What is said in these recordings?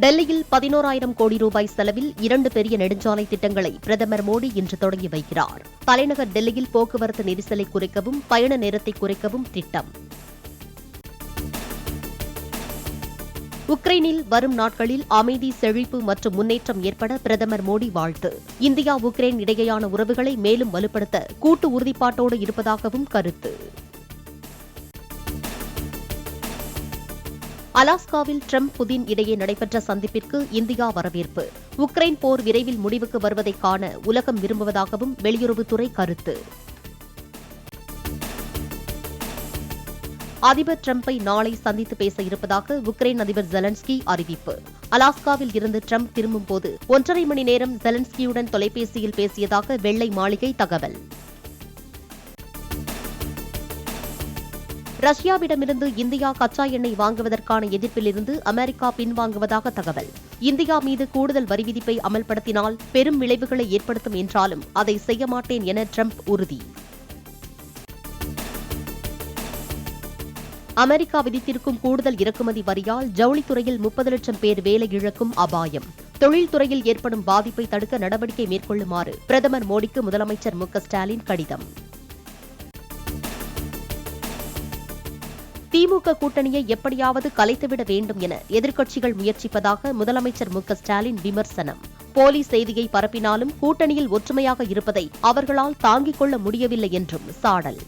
டெல்லியில் 11,000 கோடி ரூபாய் செலவில் 2 பெரிய நெடுஞ்சாலை திட்டங்களை பிரதமர் மோடி இன்று தொடங்கி வைக்கிறார். தலைநகர் டெல்லியில் போக்குவரத்து நெரிசலை குறைக்கவும் பயண நேரத்தை குறைக்கவும் திட்டம். உக்ரைனில் வரும் நாட்களில் அமைதி, செழிப்பு மற்றும் முன்னேற்றம் ஏற்பட பிரதமர் மோடி வாழ்த்து. இந்தியா உக்ரைன் இடையேயான உறவுகளை மேலும் வலுப்படுத்த கூட்டு உறுதிப்பாட்டோடு இருப்பதாகவும் கருத்து. அலாஸ்காவில் ட்ரம்ப், புதின் இடையே நடைபெற்ற சந்திப்பிற்கு இந்தியா வரவேற்பு. உக்ரைன் போர் விரைவில் முடிவுக்கு வருவதை காண உலகம் விரும்புவதாகவும் வெளியுறவுத்துறை கருத்து. அதிபர் ட்ரம்பை நாளை சந்தித்து பேச இருப்பதாக உக்ரைன் அதிபர் ஜெலன்ஸ்கி அறிவிப்பு. அலாஸ்காவில் இருந்து ட்ரம்ப் திரும்பும்போது 1.5 மணி நேரம் ஜெலன்ஸ்கியுடன் தொலைபேசியில் பேசியதாக வெள்ளை மாளிகை தகவல். ரஷ்யாவிடமிருந்து இந்தியா கச்சா எண்ணெய் வாங்குவதற்கான எதிர்ப்பிலிருந்து அமெரிக்கா பின்வாங்குவதாக தகவல். இந்தியா மீது கூடுதல் வரி விதிப்பை அமல்படுத்தினால் பெரும் விளைவுகளை ஏற்படுத்தும் என்றாலும் அதை செய்ய மாட்டேன் என ட்ரம்ப் உறுதி. அமெரிக்கா விதித்திருக்கும் கூடுதல் இறக்குமதி வரியால் ஜவுளித்துறையில் 30 லட்சம் பேர் வேலை இழக்கும் அபாயம். தொழில்துறையில் ஏற்படும் பாதிப்பை தடுக்க நடவடிக்கை மேற்கொள்ளுமாறு பிரதமர் மோடிக்கு முதலமைச்சர் மு.க.ஸ்டாலின் கடிதம். திமுக கூட்டணியை எப்படியாவது கலைத்துவிட வேண்டும் என எதிர்க்கட்சிகள் முயற்சிப்பதாக முதலமைச்சர் மு.க.ஸ்டாலின் விமர்சனம். போலி செய்தியை பரப்பினாலும் கூட்டணியில் ஒற்றுமையாக இருப்பதை அவர்களால் தாங்கிக் கொள்ள முடியவில்லை என்றும் சாடல்.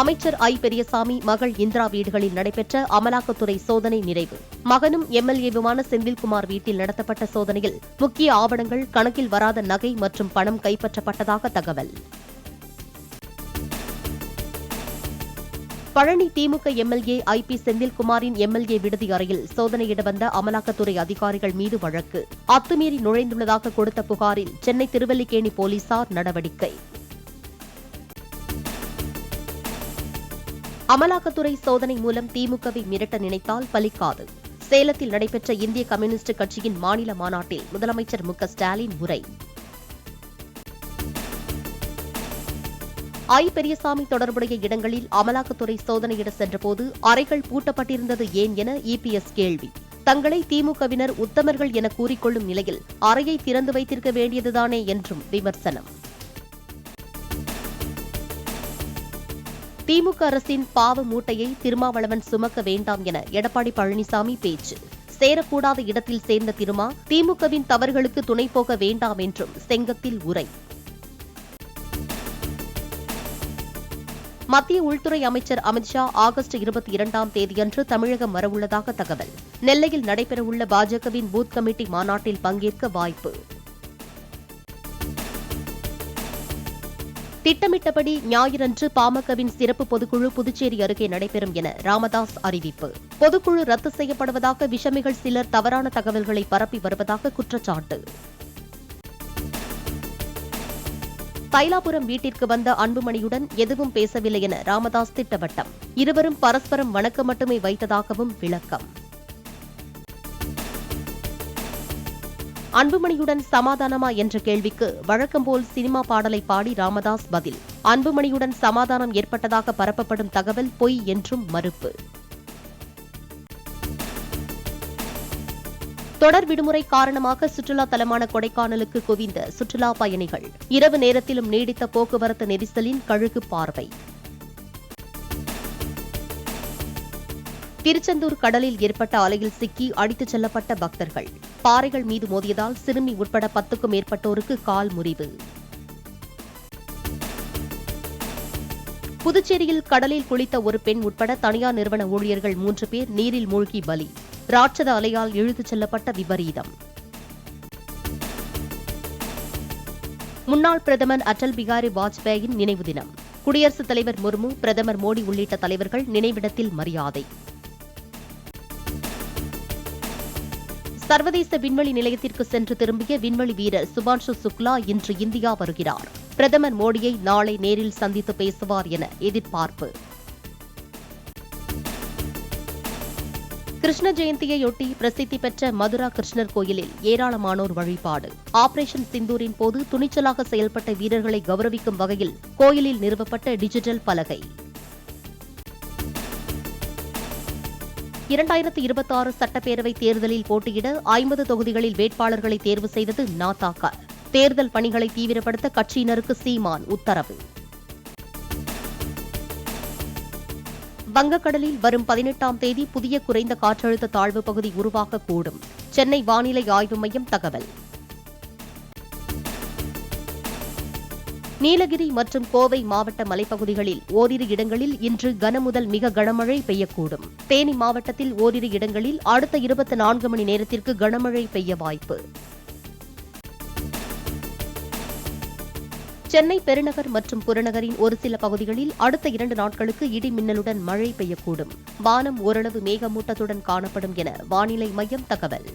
அமைச்சர் ஐ. பெரியசாமி மகள் இந்திரா வீடுகளில் நடைபெற்ற அமலாக்கத்துறை சோதனை நிறைவு. மகனும் எம்எல்ஏவுமான செந்தில்குமார் வீட்டில் நடத்தப்பட்ட சோதனையில் முக்கிய ஆவணங்கள், கணக்கில் வராத நகை மற்றும் பணம் கைப்பற்றப்பட்டதாக தகவல். பழனி திமுக எம்எல்ஏ ஐ. பி. செந்தில்குமாரின் எம்எல்ஏ விடுதி அறையில் சோதனையிட வந்த அமலாக்கத்துறை அதிகாரிகள் மீது வழக்கு. அத்துமீறி நுழைந்துள்ளதாக கொடுத்த புகாரில் சென்னை திருவல்லிக்கேணி போலீசார் நடவடிக்கை. அமலாக்கத்துறை சோதனை மூலம் திமுகவை மிரட்ட நினைத்தால் பலிக்காது. சேலத்தில் நடைபெற்ற இந்திய கம்யூனிஸ்ட் கட்சியின் மாநில மாநாட்டில் முதலமைச்சர் மு.க.ஸ்டாலின் உரை. ஐ. பெரியசாமி தொடர்புடைய இடங்களில் அமலாக்கத்துறை சோதனையிட சென்றபோது அறைகள் பூட்டப்பட்டிருந்தது ஏன் என இபிஎஸ் கேள்வி. தங்களை திமுகவினர் உத்தமர்கள் என கூறிக்கொள்ளும் நிலையில் அறையை திறந்து வைத்திருக்க வேண்டியதுதானே என்றும் விமர்சனம். திமுக அரசின் பாவ மூட்டையை திருமாவளவன் சுமக்க வேண்டாம் என எடப்பாடி பழனிசாமி பேச்சு. சேரக்கூடாத இடத்தில் சேர்ந்த திருமா திமுகவின் தவறுகளுக்கு துணை போக வேண்டாம் என்றும் செங்கத்தில் உரை. மத்திய உள்துறை அமைச்சர் அமித்ஷா ஆகஸ்ட் 22ஆம் தேதியன்று தமிழகம் வரவுள்ளதாக தகவல். நெல்லையில் நடைபெறவுள்ள பாஜகவின் பூத் கமிட்டி மாநாட்டில் பங்கேற்க வாய்ப்பு. திட்டமிட்டபடி ஞாயிறன்று பாமகவின் சிறப்பு பொதுக்குழு புதுச்சேரி அருகே நடைபெறும் என ராமதாஸ் அறிவிப்பு. பொதுக்குழு ரத்து செய்யப்படுவதாக விஷமிகள் சிலர் தவறான தகவல்களை பரப்பி வருவதாக குற்றச்சாட்டு. தைலாபுரம் வீட்டிற்கு வந்த அன்புமணியுடன் எதுவும் பேசவில்லை என ராமதாஸ் திட்டவட்டம். இருவரும் பரஸ்பரம் வணக்கம் மட்டுமே வைத்ததாகவும் விளக்கம். அன்புமணியுடன் சமாதானமா என்ற கேள்விக்கு வழக்கம்போல் சினிமா பாடலை பாடி ராமதாஸ் பதில். அன்புமணியுடன் சமாதானம் ஏற்பட்டதாக பரப்பப்படும் தகவல் பொய் என்றும் மறுப்பு. தொடர் விடுமுறை காரணமாக சுற்றுலா தலமான கொடைக்கானலுக்கு குவிந்த சுற்றுலா பயணிகள். இரவு நேரத்திலும் நீடித்த போக்குவரத்து நெரிசலின் கழுகு பார்வை. திருச்செந்தூர் கடலில் ஏற்பட்ட அலையில் சிக்கி அடித்துச் செல்லப்பட்ட பக்தர்கள். பாறைகள் மீது மோதியதால் சிறுமி உட்பட 10க்கும் மேற்பட்டோருக்கு கால் முறிவு. புதுச்சேரியில் கடலில் குளித்த ஒரு பெண் உட்பட தனியார் நிறுவன ஊழியர்கள் 3 பேர் நீரில் மூழ்கி பலி. ராட்சத அலையால் இழுத்துச் செல்லப்பட்ட விபரீதம். முன்னாள் பிரதமர் அடல் பிகாரி வாஜ்பேயின் நினைவு தினம். குடியரசுத் தலைவர் முர்மு, பிரதமர் மோடி உள்ளிட்ட தலைவர்கள் நினைவிடத்தில் மரியாதை. சர்வதேச விண்வெளி நிலையத்திற்கு சென்று திரும்பிய விண்வெளி வீரர் சுபான்ஷு சுக்லா இன்று இந்தியா வருகிறார். பிரதமர் மோடியை நாளை நேரில் சந்தித்து பேசுவார் என எதிர்பார்ப்பு. கிருஷ்ண ஜெயந்தியையொட்டி பிரசித்தி பெற்ற மதுரா கிருஷ்ணர் கோயிலில் ஏராளமானோர் வழிபாடு. ஆபரேஷன் சிந்தூரின் போது துணிச்சலாக செயல்பட்ட வீரர்களை கௌரவிக்கும் வகையில் கோயிலில் நிறுவப்பட்ட டிஜிட்டல் பலகை. 2026 சட்டப்பேரவை தேர்தலில் போட்டியிட 50 தொகுதிகளில் வேட்பாளர்களை தேர்வு செய்தது நாதாக. தேர்தல் பணிகளை தீவிரப்படுத்த கட்சியினருக்கு சீமான் உத்தரவு. வங்கக்கடலில் வரும் 18ஆம் தேதி புதிய குறைந்த காற்றழுத்த தாழ்வு பகுதி உருவாகக்கூடும். சென்னை வானிலை ஆய்வு மையம் தகவல். நீலகிரி மற்றும் கோவை மாவட்ட மலைப்பகுதிகளில் ஓரிரு இடங்களில் இன்று கனமுதல் மிக கனமழை பெய்யக்கூடும். தேனி மாவட்டத்தில் ஓரிரு இடங்களில் அடுத்த 24 மணி நேரத்திற்கு கனமழை பெய்ய வாய்ப்பு. சென்னை பெருநகர் மற்றும் புறநகரின் ஒரு சில பகுதிகளில் அடுத்த 2 நாட்களுக்கு இடி மின்னலுடன் மழை பெய்யக்கூடும். வானம் ஓரளவு மேகமூட்டத்துடன் காணப்படும் என வானிலை மையம் தகவல்.